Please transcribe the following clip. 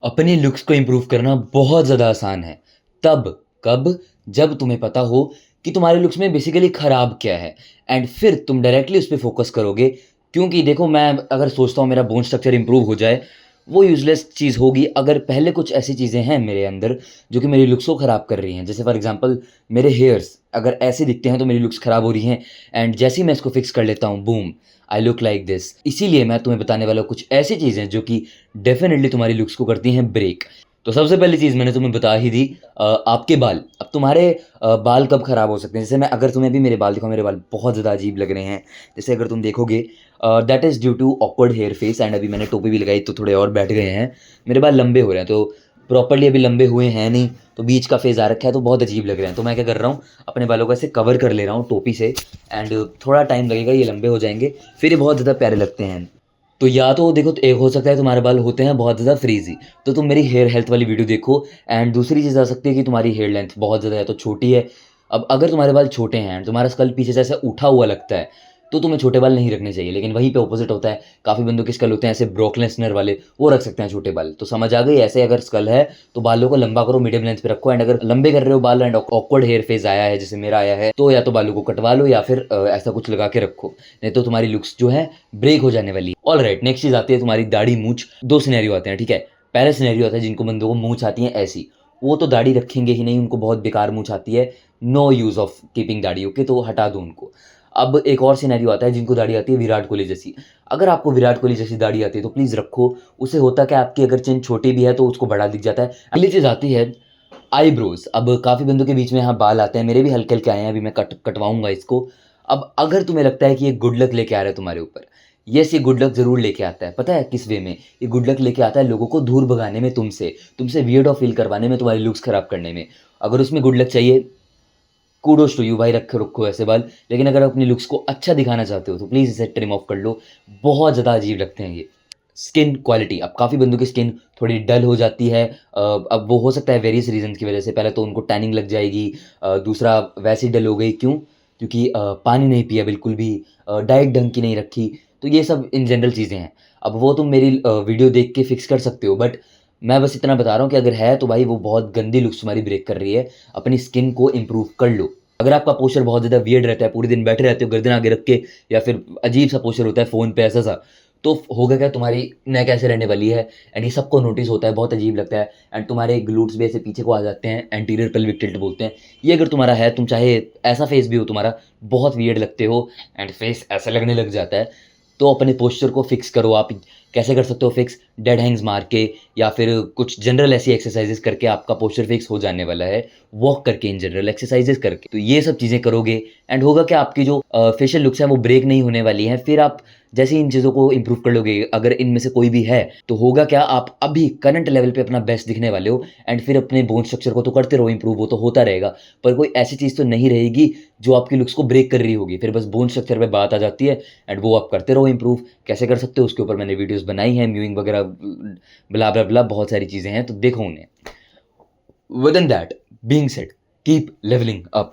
अपने लुक्स को इम्प्रूव करना बहुत ज़्यादा आसान है। तब कब जब तुम्हें पता हो कि तुम्हारे लुक्स में बेसिकली खराब क्या है एंड फिर तुम डायरेक्टली उस पे फ़ोकस करोगे। क्योंकि देखो, मैं अगर सोचता हूँ मेरा बोन स्ट्रक्चर इम्प्रूव हो जाए, वो यूज़लेस चीज़ होगी अगर पहले कुछ ऐसी चीज़ें हैं मेरे अंदर जो कि मेरे लुक्स को ख़राब कर रही हैं। जैसे फॉर एग्ज़ाम्पल, मेरे हेयर्स अगर ऐसे दिखते हैं तो मेरी लुक्स ख़राब हो रही हैं एंड जैसे ही मैं इसको फ़िक्स कर लेता हूँ, boom! I look like this. इसीलिए मैं तुम्हें बताने वाला हूँ कुछ ऐसी चीज़ें जो कि डेफ़िनिटली तुम्हारी लुक्स को करती हैं ब्रेक। तो सबसे पहली चीज़ मैंने तुम्हें बता ही दी, आपके बाल। अब तुम्हारे बाल कब खराब हो सकते हैं? जैसे मैं अगर तुम्हें अभी मेरे बाल दिखाऊँ, मेरे बाल बहुत ज़्यादा अजीब लग रहे हैं। जैसे अगर तुम देखोगे, that is due to awkward hair face and अभी मैंने टोपी भी लगाई तो थोड़े और बैठ गए हैं। मेरे बाल लंबे हो रहे हैं, तो प्रॉपर्ली अभी लंबे हुए हैं नहीं, तो बीच का फेज़ आ रखा है तो बहुत अजीब लग रहे हैं। तो मैं क्या कर रहा हूँ, अपने बालों को ऐसे कवर कर ले रहा हूँ टोपी से एंड थोड़ा टाइम लगेगा, ये लंबे हो जाएँगे, फिर ये बहुत ज़्यादा प्यारे लगते हैं। तो या तो देखो, तो एक हो सकता है तुम्हारे बाल होते हैं बहुत ज़्यादा फ्रीज़ी, तो तुम मेरी हेयर हेल्थ वाली वीडियो देखो। एंड दूसरी चीज़ आ सकती है कि तुम्हारी हेयर लेंथ बहुत ज़्यादा या तो छोटी है। अब अगर तुम्हारे बाल छोटे हैं एंड तुम्हारा स्कल पीछे से ऐसे उठा हुआ लगता है, तो तुम्हें छोटे बाल नहीं रखने चाहिए। लेकिन वहीं पे ऑपोज़िट होता है, काफ़ी बंदों के स्कल होते हैं ऐसे ब्रॉक लेसनर वाले, वो रख सकते हैं छोटे बाल। तो समझ आ गई? ऐसे अगर स्कल है तो बालों को लंबा करो, मीडियम लेंथ पे रखो एंड अगर लंबे कर रहे हो बाल एंड ऑकवर्ड हेयर फेज़ आया है जैसे मेरा आया है, तो या तो बालों को कटवा लो या फिर ऐसा कुछ लगा के रखो। नहीं तो तुम्हारी लुक्स जो है ब्रेक हो जाने वाली है। ऑलराइट, नेक्स्ट चीज़ आती है तुम्हारी दाढ़ी मूंछ। 2 सिनेरियो आते हैं, ठीक है? पहला सिनेरियो आता है जिनको बंदों को मूंछ आती है ऐसी, वो तो दाढ़ी रखेंगे ही नहीं, उनको बहुत बेकार मूंछ आती है। नो यूज़ ऑफ कीपिंग दाढ़ी, ओके? तो हटा दो उनको। अब एक और सिनेरियो आता है जिनको दाढ़ी आती है विराट कोहली जैसी। अगर आपको विराट कोहली जैसी दाढ़ी आती है तो प्लीज़ रखो। उससे होता क्या है, आपकी अगर चिन छोटी भी है तो उसको बढ़ा दिख जाता है। अगली चीज़ आती है आईब्रोज़। अब काफ़ी बंदों के बीच में यहाँ बाल आते हैं, मेरे भी हल्के-हल्के आए हैं, अभी मैं कटवाऊँगा इसको। अब अगर तुम्हें लगता है कि ये गुड लक लेके आ रहा है तुम्हारे ऊपर, येस, ये गुड लक ज़रूर लेके आता है। पता है किस वे में? ये गुड लक लेके आता है लोगों को दूर भगाने में तुमसे, तुमसे वियर्ड ऑफ फ़ील करवाने में, तुम्हारी लुक्स खराब करने में। अगर उसमें गुड लक चाहिए, कूडोज़ टू यू भाई, रखो ऐसे बाल। लेकिन अगर अपनी लुक्स को अच्छा दिखाना चाहते हो तो प्लीज़ इसे ट्रिम ऑफ कर लो, बहुत ज़्यादा अजीब लगते हैं ये। स्किन क्वालिटी, अब काफ़ी बंदों की स्किन थोड़ी डल हो जाती है। अब वो हो सकता है वेरियस रीज़न्स की वजह से। पहले तो उनको टैनिंग लग जाएगी, दूसरा वैसे ही डल हो गई, क्यों? क्योंकि पानी नहीं पिया बिल्कुल भी, डाइट ढंग की नहीं रखी, तो ये सब इन जनरल चीज़ें हैं। अब वो तुम मेरी वीडियो देख के फिक्स कर सकते हो, बट मैं बस इतना बता रहा हूँ कि अगर है तो भाई वो बहुत गंदी लुक्स तुम्हारी ब्रेक कर रही है, अपनी स्किन को इम्प्रूव कर लो। अगर आपका पोस्चर बहुत ज़्यादा वियर्ड रहता है, पूरे दिन बैठे रहते हो गर्दन आगे रख के, या फिर अजीब सा पोस्चर होता है फ़ोन पे ऐसा सा, तो होगा क्या, तुम्हारी नेक ऐसे रहने वाली है एंड ये सबको नोटिस होता है, बहुत अजीब लगता है एंड तुम्हारे ग्लूट्स भी ऐसे पीछे को आ जाते हैं, एंटीरियर पेल्विक टिल्ट बोलते हैं। ये अगर तुम्हारा है, तुम चाहे ऐसा फेस भी हो तुम्हारा, बहुत वियर्ड लगते हो एंड फेस ऐसा लगने लग जाता है, तो अपने पोस्चर को फिक्स करो। आप कैसे कर सकते हो फिक्स? डेड हैंग्स मार के या फिर कुछ जनरल ऐसी एक्सरसाइजेस करके आपका पोस्चर फिक्स हो जाने वाला है। वॉक करके, इन जनरल एक्सरसाइजेस करके, तो ये सब चीज़ें करोगे एंड होगा क्या, आपकी जो फेशियल लुक्स हैं वो ब्रेक नहीं होने वाली हैं। फिर आप जैसे ही इन चीज़ों को इम्प्रूव कर लोगे, अगर इनमें से कोई भी है, तो होगा क्या, आप अभी करंट लेवल पे अपना बेस्ट दिखने वाले हो एंड फिर अपने बोन स्ट्रक्चर को तो करते रहो इम्प्रूव, वो तो होता रहेगा। पर कोई ऐसी चीज़ तो नहीं रहेगी जो आपकी लुक्स को ब्रेक कर रही होगी। फिर बस बोन स्ट्रक्चर पे बात आ जाती है एंड वो आप करते रहो इम्प्रूव। कैसे कर सकते हो उसके ऊपर मैंने वीडियोज़ बनाई हैं, म्यूइंग वगैरह, ब्ला, ब्ला, ब्ला, बहुत सारी चीज़ें हैं, तो देखो उन्हें। Within that being said, keep levelling up.